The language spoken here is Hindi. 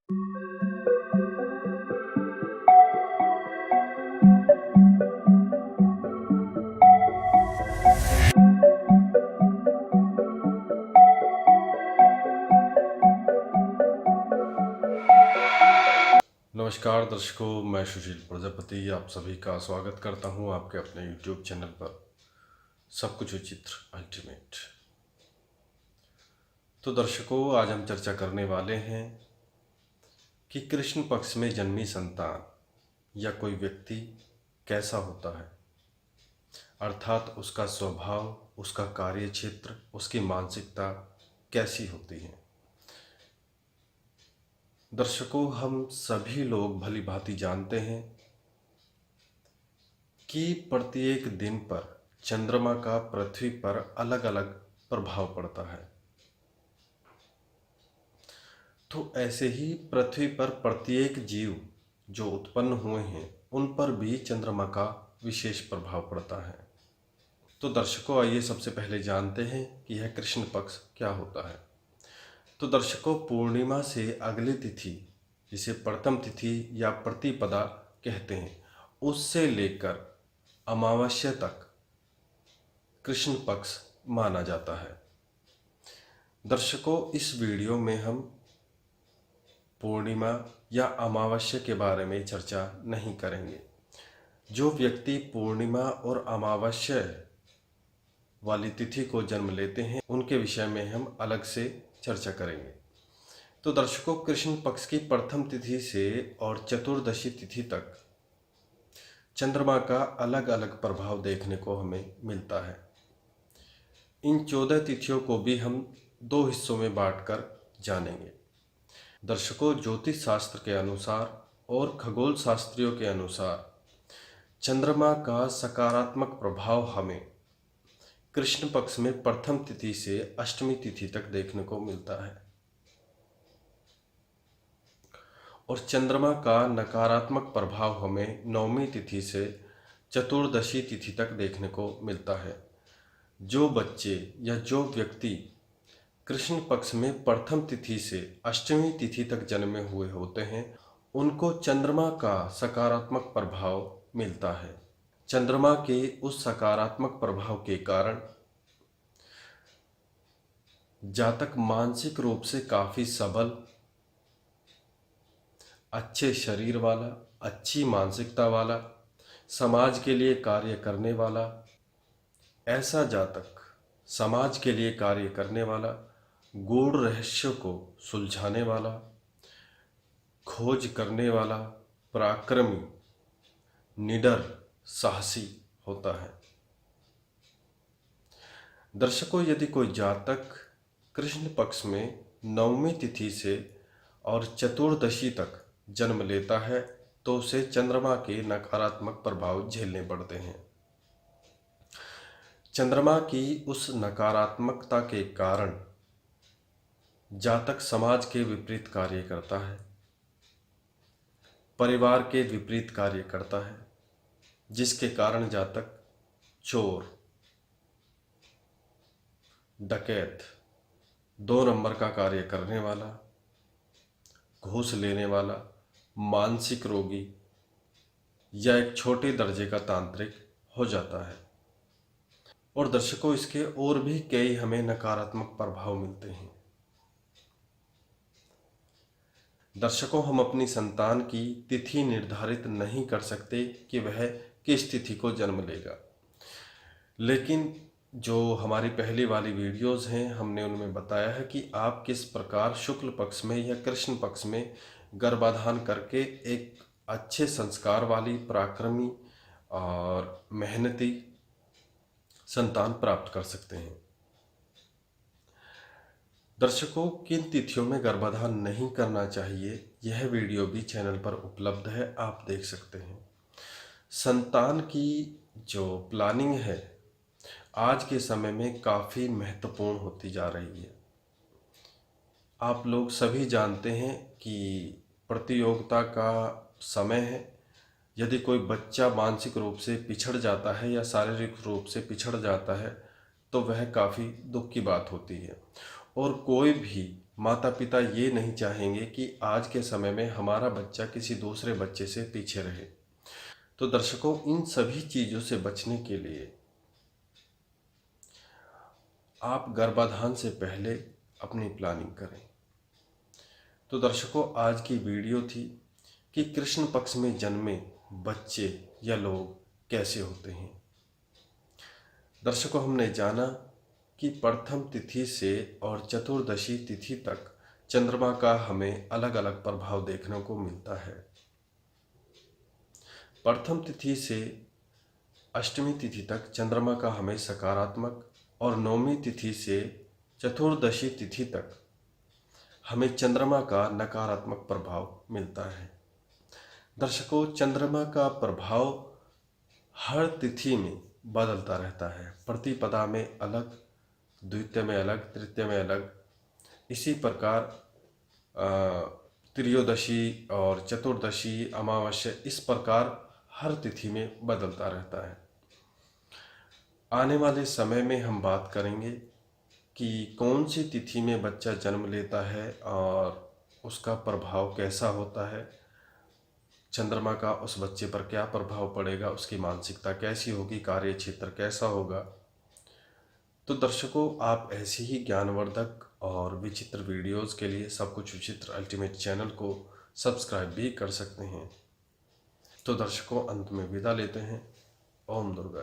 नमस्कार दर्शकों, मैं सुशील प्रजापति आप सभी का स्वागत करता हूं आपके अपने YouTube चैनल पर सब कुछ विचित्र अल्टीमेट। तो दर्शकों, आज हम चर्चा करने वाले हैं कि कृष्ण पक्ष में जन्मी संतान या कोई व्यक्ति कैसा होता है, अर्थात उसका स्वभाव, उसका कार्य क्षेत्र, उसकी मानसिकता कैसी होती है। दर्शकों, हम सभी लोग भली भांति जानते हैं कि प्रत्येक दिन पर चंद्रमा का पृथ्वी पर अलग अलग प्रभाव पड़ता है। तो ऐसे ही पृथ्वी पर प्रत्येक जीव जो उत्पन्न हुए हैं उन पर भी चंद्रमा का विशेष प्रभाव पड़ता है। तो दर्शकों, आइए सबसे पहले जानते हैं कि यह कृष्ण पक्ष क्या होता है। तो दर्शकों, पूर्णिमा से अगली तिथि, जिसे प्रथम तिथि या प्रतिपदा कहते हैं, उससे लेकर अमावस्या तक कृष्ण पक्ष माना जाता है। दर्शकों, इस वीडियो में हम पूर्णिमा या अमावस्या के बारे में चर्चा नहीं करेंगे। जो व्यक्ति पूर्णिमा और अमावस्या वाली तिथि को जन्म लेते हैं उनके विषय में हम अलग से चर्चा करेंगे। तो दर्शकों, कृष्ण पक्ष की प्रथम तिथि से और चतुर्दशी तिथि तक चंद्रमा का अलग अलग प्रभाव देखने को हमें मिलता है। इन 14 तिथियों को भी हम 2 हिस्सों में बांटकर जानेंगे। दर्शकों, ज्योतिष शास्त्र के अनुसार और खगोल शास्त्रियों के अनुसार चंद्रमा का सकारात्मक प्रभाव हमें कृष्ण पक्ष में प्रथम तिथि से अष्टमी तिथि तक देखने को मिलता है और चंद्रमा का नकारात्मक प्रभाव हमें नवमी तिथि से चतुर्दशी तिथि तक देखने को मिलता है। जो बच्चे या जो व्यक्ति कृष्ण पक्ष में प्रथम तिथि से अष्टमी तिथि तक जन्मे हुए होते हैं उनको चंद्रमा का सकारात्मक प्रभाव मिलता है। चंद्रमा के उस सकारात्मक प्रभाव के कारण जातक मानसिक रूप से काफ़ी सबल, अच्छे शरीर वाला, अच्छी मानसिकता वाला, समाज के लिए कार्य करने वाला, ऐसा जातक समाज के लिए कार्य करने वाला, गूढ़ रहस्यों को सुलझाने वाला, खोज करने वाला, पराक्रमी, निडर, साहसी होता है। दर्शकों, यदि कोई जातक कृष्ण पक्ष में नवमी तिथि से और चतुर्दशी तक जन्म लेता है तो उसे चंद्रमा के नकारात्मक प्रभाव झेलने पड़ते हैं। चंद्रमा की उस नकारात्मकता के कारण जातक समाज के विपरीत कार्य करता है, परिवार के विपरीत कार्य करता है, जिसके कारण जातक चोर, डकैत, 2 नंबर का कार्य करने वाला, घूस लेने वाला, मानसिक रोगी या एक छोटे दर्जे का तांत्रिक हो जाता है। और दर्शकों, इसके और भी कई हमें नकारात्मक प्रभाव मिलते हैं। दर्शकों, हम अपनी संतान की तिथि निर्धारित नहीं कर सकते कि वह किस तिथि को जन्म लेगा, लेकिन जो हमारी पहली वाली वीडियोस हैं हमने उनमें बताया है कि आप किस प्रकार शुक्ल पक्ष में या कृष्ण पक्ष में गर्भाधान करके एक अच्छे संस्कार वाली, पराक्रमी और मेहनती संतान प्राप्त कर सकते हैं। दर्शकों, किन तिथियों में गर्भाधान नहीं करना चाहिए यह वीडियो भी चैनल पर उपलब्ध है, आप देख सकते हैं। संतान की जो प्लानिंग है आज के समय में काफ़ी महत्वपूर्ण होती जा रही है। आप लोग सभी जानते हैं कि प्रतियोगिता का समय है। यदि कोई बच्चा मानसिक रूप से पिछड़ जाता है या शारीरिक रूप से पिछड़ जाता है तो वह काफ़ी दुख की बात होती है। और कोई भी माता पिता ये नहीं चाहेंगे कि आज के समय में हमारा बच्चा किसी दूसरे बच्चे से पीछे रहे। तो दर्शकों, इन सभी चीज़ों से बचने के लिए आप गर्भाधान से पहले अपनी प्लानिंग करें। तो दर्शकों, आज की वीडियो थी कि कृष्ण पक्ष में जन्मे बच्चे या लोग कैसे होते हैं। दर्शकों, हमने जाना कि प्रथम तिथि से और चतुर्दशी तिथि तक चंद्रमा का हमें अलग अलग प्रभाव देखने को मिलता है। प्रथम तिथि से अष्टमी तिथि तक चंद्रमा का हमें सकारात्मक और नवमी तिथि से चतुर्दशी तिथि तक हमें चंद्रमा का नकारात्मक प्रभाव मिलता है। दर्शकों, चंद्रमा का प्रभाव हर तिथि में बदलता रहता है। प्रतिपदा में अलग, द्वितीय में अलग, तृतीय में अलग। इसी प्रकार त्रयोदशी और चतुर्दशी, अमावस्या, इस प्रकार हर तिथि में बदलता रहता है। आने वाले समय में हम बात करेंगे कि कौन सी तिथि में बच्चा जन्म लेता है और उसका प्रभाव कैसा होता है, चंद्रमा का उस बच्चे पर क्या प्रभाव पड़ेगा, उसकी मानसिकता कैसी होगी, कार्य क्षेत्र कैसा होगा। तो दर्शकों, आप ऐसी ही ज्ञानवर्धक और विचित्र वीडियोस के लिए सब कुछ विचित्र अल्टीमेट चैनल को सब्सक्राइब भी कर सकते हैं। तो दर्शकों, अंत में विदा लेते हैं। ओम दुर्गा।